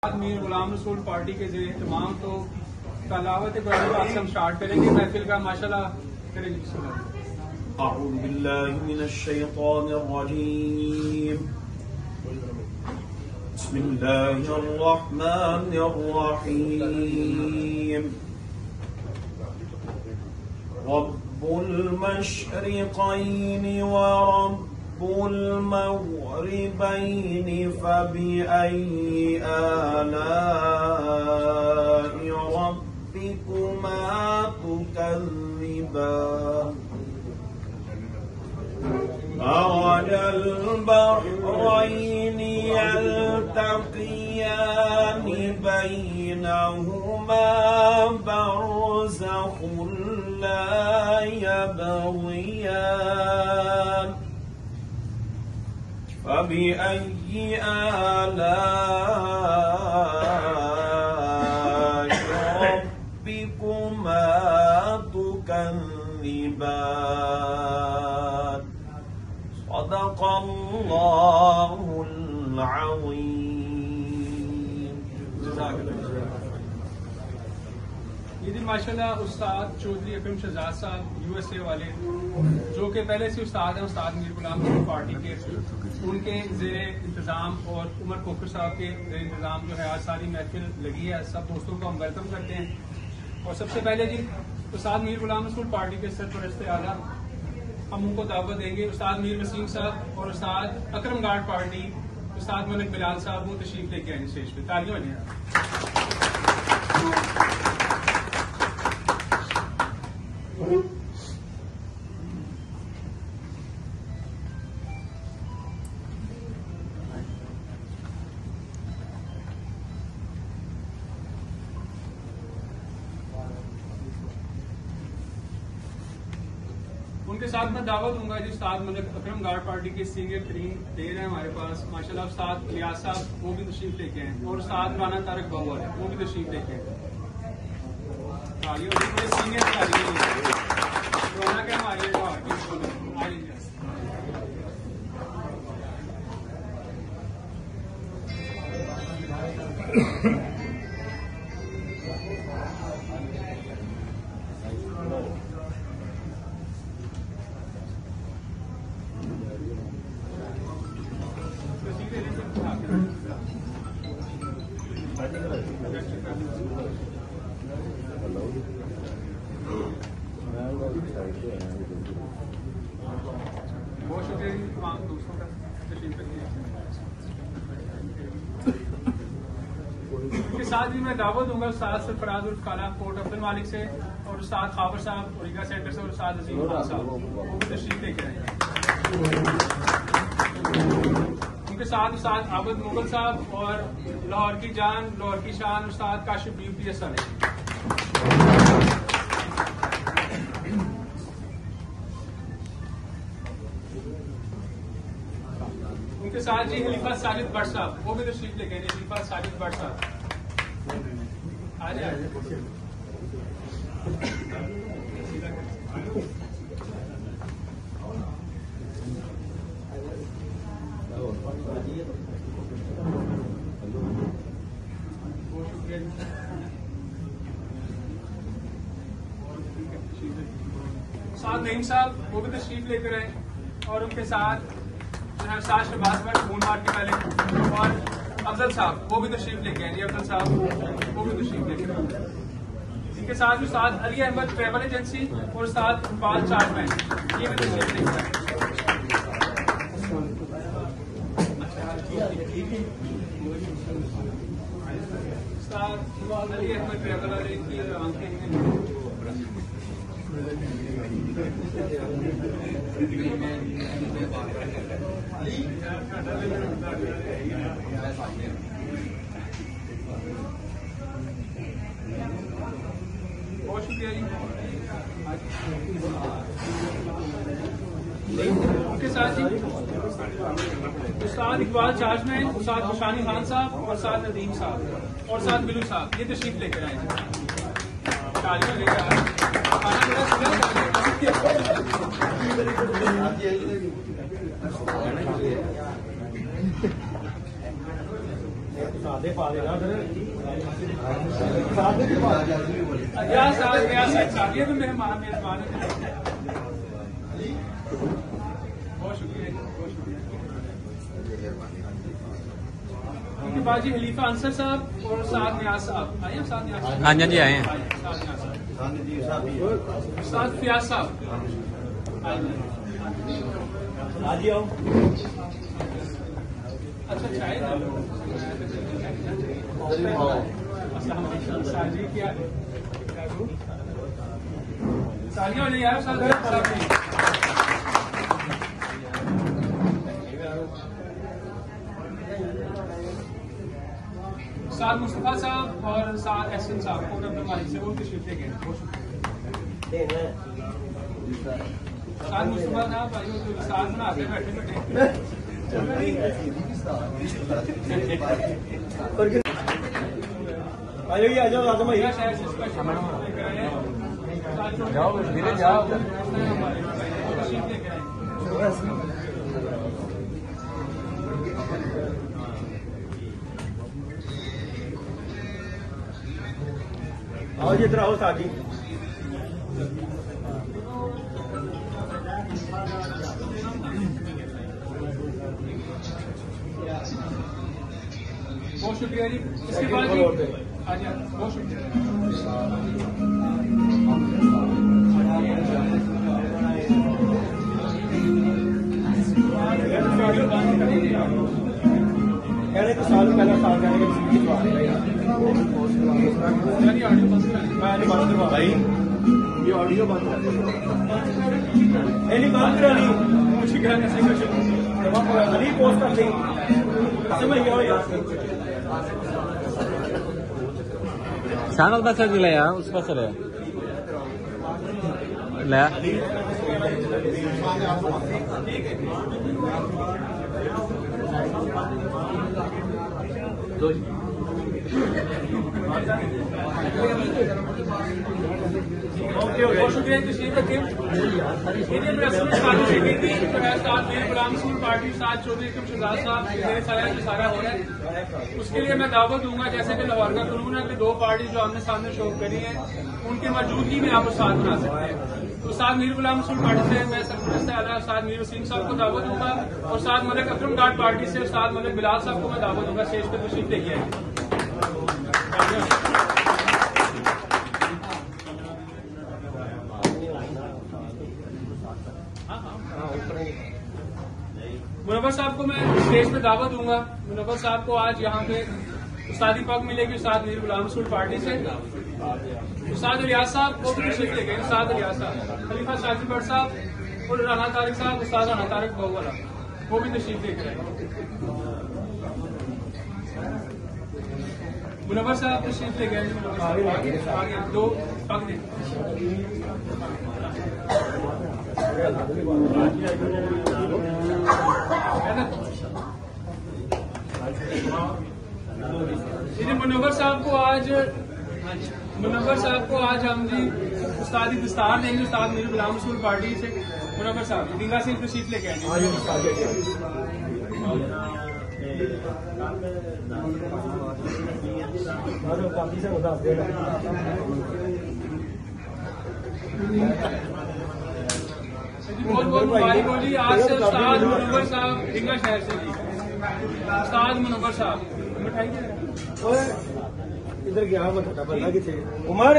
Mir Ghulam Rasool party के ज़रिए तमाम तो तलावत कुरान पाक से हम स्टार्ट करेंगे महफिल का माशाल्लाह करेंगे। अऊज़ु बिल्लाहि मिनश शैतानिर रजीम। बिस्मिल्लाहिर रहमानिर रहीम। रब्बुल मशरिक़ैनि व रब्बुल मग़रिबैनि फ़बिअय्यि आलाइ रब्बिकुमा तुकज़्ज़िबान। मरजल बहरैनि यल्तक़ियान बैनहुमा बरज़ख़ुन ला यबग़ियान। फ़बिअय्यि आलाइ रब्बिकुमा तुकज़्ज़िबान। सदक़ल्लाहुल अज़ीम। ये दिन माशाल्लाह उस्ताद चौधरी अकरम शहजाद साहब USA वाले जो कि पहले से उस्ताद हैं, उस्ताद मीर गुलाम रसूल पार्टी के, उनके ज़ेरे इंतज़ाम और उमर खोखर साहब के ज़ेरे इंतज़ाम जो है आज सारी महफिल लगी है। सब दोस्तों को हम वेलकम करते हैं। और सबसे पहले जी उस्ताद मीर गुलाम रसूल पार्टी के सरपरस्त आला हम उनको दावत देंगे। उस्ताद मीर वसीम साहब और उस्ताद अकरम गार्ड पार्टी उस्ताद मलिक बिलाल साहब वो तशरीफ लेके आएंगे स्टेज पे। तालियां हो जाए। उनके साथ मैं दावत दूंगा जी उस्ताद मलिक अकरम गार्ड पार्टी के सीनियर तरीन प्लेयर हैं हमारे पास माशाल्लाह। उस्ताद लियाज साहब वो भी तशरीफ लेके हैं और उस्ताद राना तारक बावर है वो भी तशरीफ लेके हैं। सीनियर रौनक है हमारे बहुत शुक्रिया जी तमाम दोस्तों का तशरीफ रखिए। इसके साथ ही मैं दावत दूंगा उस्ताद सरफराज उर्फ काला कोट अब्दुल मालिक से और उस्ताद खाबर साहब ओरिगा सेंटर से और उस्ताद अजीम खान साहब वो भी तशरीफ लेके आए। उनके साथ उस्ताद आबद मुगल साहब और लाहौर की जान लाहौर की शान उस्ताद काशिफ BPS वाले। उनके साथ जी खलीफा साजिद भट्ट साहब वो भी तशरीफ लेके आए। खलीफा साजिद भट्ट साहब आ जाए। साथ नईम साहब वो भी तशरीफ लेकर आए और उनके साथ उस्ताद शहबाज भट्ट खून मार के पहले और अफजल साहब वो भी तशरीफ लेके आए। अफजल साहब वो भी तशरीफ लेकर आए। इनके साथ उस्ताद अली अहमद ट्रैवल एजेंसी और उस्ताद इकबाल चार्जमैन ये भी तशरीफ लेकर आए। उस्ताद अली अहमद ट्रैवल वाले की बहुत शुक्रिया जी। उनके साथ जी उस्ताद इकबाल चार्जमैन उस्ताद खुशानी खान साहब और साथ नदीम साहब और साथ बिलू साहब ये तशरीफ लेकर आए। तालियां लेकर सादे पा देना सादिया तो मेहमान मेजबान है। बहुत शुक्रिया बहुत शुक्रिया। उनके बाद जी खलीफा अंसर साहब और साद नियाज साहब आए हैं। साद नियाज हाँ जी आए हैं। साद फियाज साहब आज ही आओ। अच्छा चाय साजी क्या सालियों नहीं आया साहब। साद मुस्तफा साहब और साद एहसन साहब को अपने मालिक से वो तशरीफ ले गए। साद मुस्तफा साहब भाई तो साद बनाते बैठे बैठे आ जाओ आजम भाई। शहर से स्पेशल जाओ धीरे जाओ। तशरीफ लेकर आए। आओ जी इधर आओ साजी। बहुत शुक्रिया जी। इसके बाद जी हाँ जी बहुत शुक्रिया। कहने तो साल पहला साल कहने ऑडियो बंद करवा भाई। ये ऑडियो बंद कर नहीं बंद करा नहीं कुछ नहीं पोस्ट कर दी समझ गया यार। शानल पास चले यार उस पास चले ले बहुत शुक्रिया तशरीफ रखें। गुलाम रसूल पार्टी साथ चौधरी शहजाद साहब मेरे सारा हो रहा है। उसके लिए मैं दावत दूंगा जैसे कि लाहौर का कानून है कि दो पार्टी जो आमने सामने शो करी है उनकी मौजूदगी में आप साथ बना सकते हैं। तो साथ मीर गुलाम रसूल पार्टी से मैं सरपरस्त आला साथ मीर वसीम साहब को दावत दूंगा और साथ मलिक अकरम घाट पार्टी से और साथ मलिक बिलाल साहब को मैं दावत दूंगा स्टेज पर तशरीफ लेके आएंगे। मुनव्वर साहब को मैं स्टेज पे दावत दूंगा। मुनव्वर साहब को आज यहाँ पे उस्तादी पग मिलेगी उस्ताद मीर गुलाम रसूल पार्टी से। उस्ताद इलियास साहब वो भी तशरीफ ले गए। उस्ताद इलियास साहब खलीफा शाजी भट्ट साहब और राना तारिक साहब उस्ताद राना तारिक बहुवाला वो भी तशरीफ लेकर आए। मुनव्वर साहब तशरीफ ले गए। दो पग दे मुनव्वर साहब को आज हम जी उस्तादी दस्तार देंगे उस्ताद मीर गुलाम रसूल पार्टी से। मुनव्वर साहब दींगा से तशरीफ लेके आएंगे। बहुत बहुत मुबारक हो जी। आज से उस्ताद मुनव्वर साहब दींगा शहर से जी। उस्ताद मुनव्वर साहब मिठाई इधर गया बंदा किथे उमर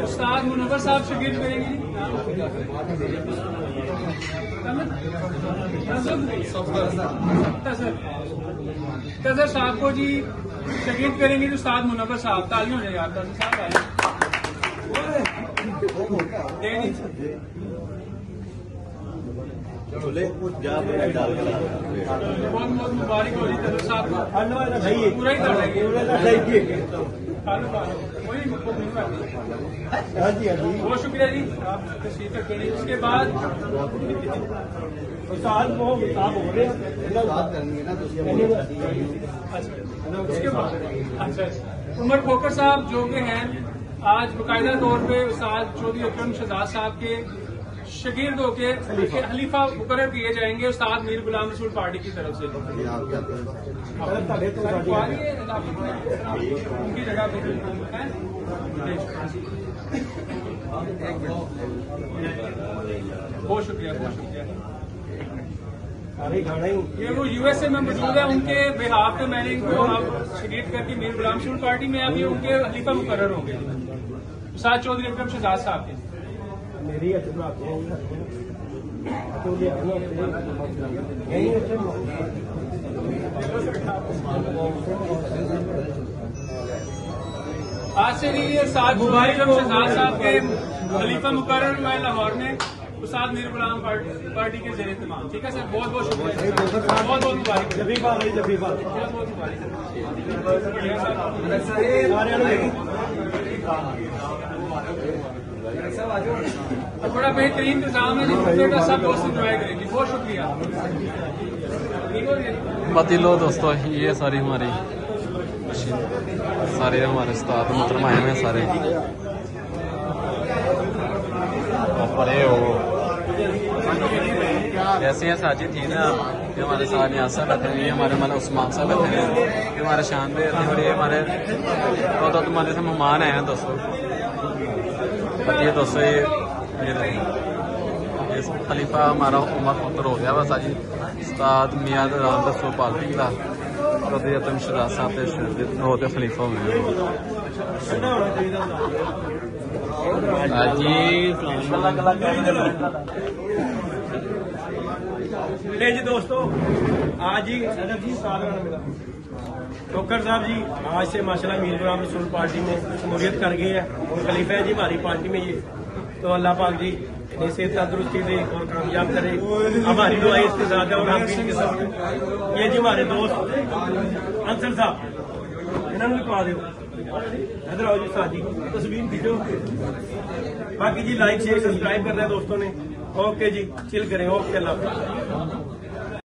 उस्ताद मुनव्वर साहब शिरकत करेंगे। तजर साहब को जी शिरकत करेंगे तो उस्ताद मुनव्वर साहब तालियों से यार तजर साहब आए। बहुत बहुत मुबारक हो जी तनु साहब को सही पूरा ही कर देंगे हाँ जी हाँ जी बहुत शुक्रिया जी आप तशरीफ रखें जी। उसके बाद उस्ताद वो साहब हो रहे हैं उसके बाद अच्छा उमर खोकर साहब जो कि हैं आज बाकायदा तौर पे उस्ताद चौधरी अकरम शहजाद साहब के शकीर होके खलीफा मुकर्रर किए जाएंगे उस्ताद मीर गुलाम रसूल पार्टी की तरफ से। उनकी जगह पे बहुत शुक्रिया बहुत शुक्रिया। ये वो यूएसए में मौजूद है उनके बिहाफ पे मैंने इनको आप शकीर करके मीर गुलाम रसूल पार्टी में आप ये उनके खलीफा मुकर्रर होंगे उस्ताद चौधरी अकरम शहजाद साहब के। मेरी आज से नहीं उस्ताद चौधरी अकरम शहजाद साहब के खलीफा मुकर्रर हुआ है लाहौर में उस्ताद मीर गुलाम पार्टी के ज़ेरे इत्तेमाम। ठीक है सर बहुत बहुत शुक्रिया बहुत बहुत मुबारक बड़ा बेहतरीन इंतजाम है जी सब दोस्त इंजॉय करेंगे बहुत शुक्रिया। बाकी लो दोस्तों ये सारी हमारी सारे हमारे उस्ताद मोहतरम आए हुए हैं सारे बड़े हो जैसे हैं साजिद थी ना ये हमारे साथ नियासा बैठे हैं ये हमारे मतलब उस्मान साहब बैठे हैं ये हमारे शानदेर और ये हमारे तो तुम्हारे से मेहमान आए हैं दोस्तों। ये दोस्तों ये खलीफा हमारा उमर खोकर हो गया बस आज उस्ताद मियां राम रसूल पार्टी का चौधरी अकरम शहजाद साहब होते खलीफा हुए जी दोस्तों आज ही खोकर साहब जी आज से माशाल्लाह मीर गुलाम रसूल पार्टी में शमूलियत कर गए हैं और खलीफा है जी हमारी पार्टी में ये तो अल्लाह पाक जी इन्हें सेहत तंदुरुस्ती दे और कामयाब करे हमारी दुआ इसके साथ है और हम भी इनके साथ ये जी हमारे दोस्त अंसर साहब इन्होंने भी पा दो इधर आओ जी साथ जी तस्वीर खींचो बाकी जी लाइक शेयर सब्सक्राइब करना है दोस्तों ने ओके जी चिल करें ओके अल्लाह